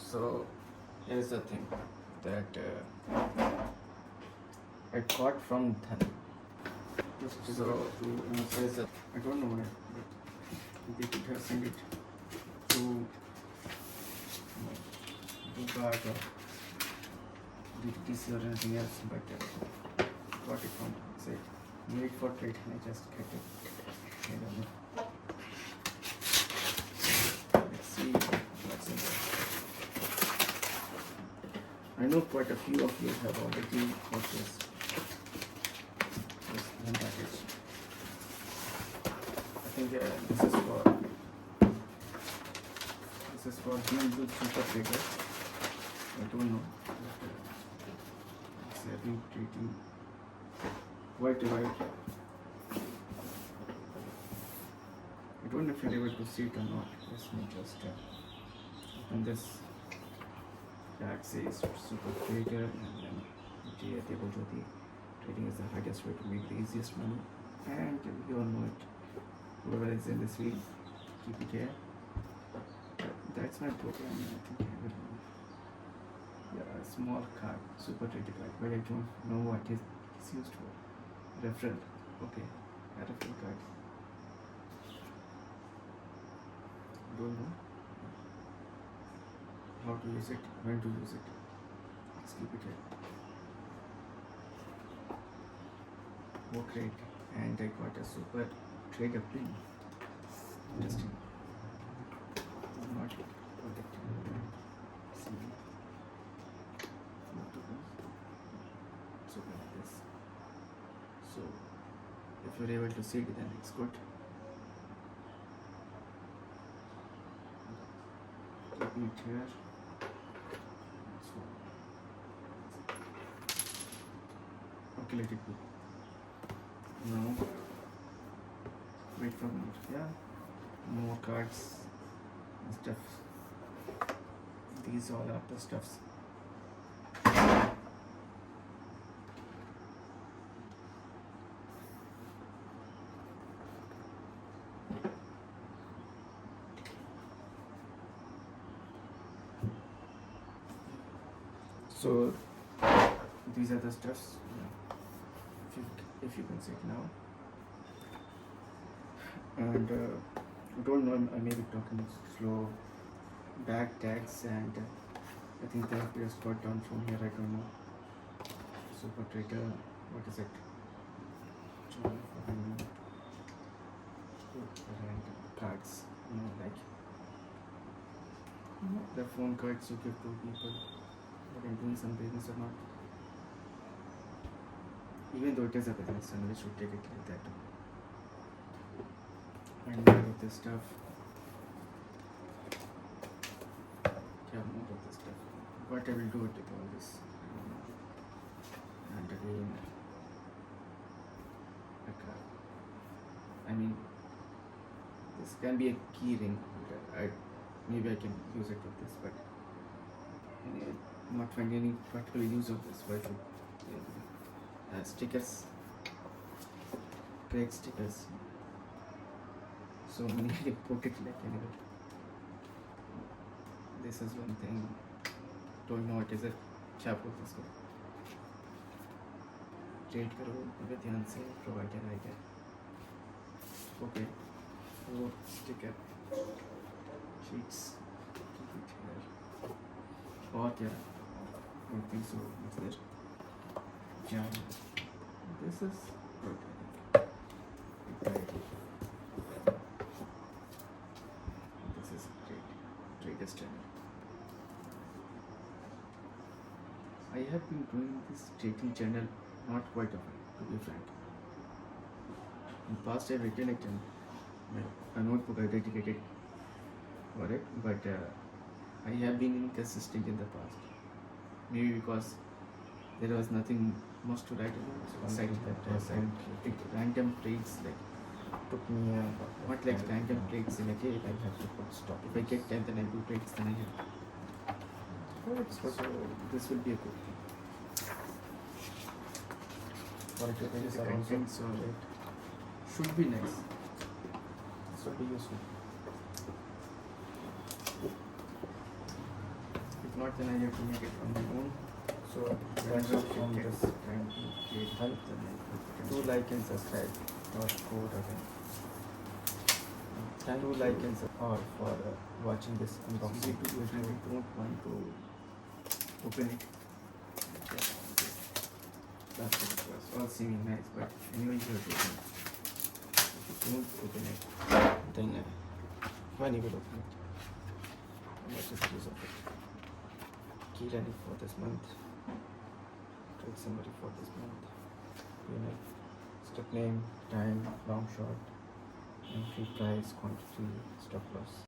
So here's the thing that I got from Dhan. So here's the I don't know why, but they could have sent it to Dubai or DTC or anything else, but got it from say made for trade and I just get it. I don't know. Let's see what's in there. I know quite a few of you have already purchased this one package. I think this is for Dhan Super Trader. I don't know. It's I've been treating quite a while. I don't know if you're able to see it or not. Let me just open this. That says Super Trader, and then the table to the trading is the hardest way to make the easiest money, and you all know it. Whoever is in this field, keep it here. That's my program. I think I will. Yeah, a small card, Super Trader card, but I don't know what it's used for. Referral. Okay, a referral card. Don't know how to use it, when to use it. Let's keep it here. Work rate, and I got a Super Trader pin. Interesting. Not protected. See. Not to go. So like this. So if you're able to see it, then it's good. Keeping it here. So okay, let it go. Now wait for a minute. Yeah, more cards and stuff. These all are the stuffs. So these are the stuffs. If you can see it now. And I don't know, I may be talking slow. Bag tags, and I think they have just got down from here. I don't know. Super Trader, what is it? And cards, like the phone cards you give to people that are doing some business or not. Even though it is a business, and we should take it like that. And more of this stuff. Yeah, more of this stuff. What I will do with all this, I don't know. And again, like I mean, this can be a key ring. Maybe I can use it with this, but I'm not finding any practical use of this. Why should stickers, great stickers. So many I put it like anyway. This is one thing. Don't know what is it. क्या बोलते हैं इसको? Trade करो with ध्यान से provided I get. Okay. So sticker sheets. Keep it here. Or yeah, I don't think so. It's there. Jam. This is good. This is great. Traders channel. I have been doing this trading channel not quite often, to be frank. In the past, I've written it in a notebook I dedicated for it, but I have been inconsistent in the past. Maybe because there was nothing much to write about. So aside that, I picked random trades, like took me not like random trades in a day. I have to put stop. If I get 10, then I do trades, then I have. So this will be a good thing. For the content, so it should be nice. This will be useful. If not, then I have to make it on my own. So That's that's from it. this. Trying to create Dhan. the Do like and subscribe. Not code again. Thank Do you like and all for watching this Easy unboxing. to do it. I don't want to open it. That's it. It was all seeming nice, but anyway, you have to open it. If you don't open it, Then when you will open it? What is the use of it? Key ready for this month. Trade summary for this month. Unit. Step name, time, long shot, entry price, quantity, stop loss.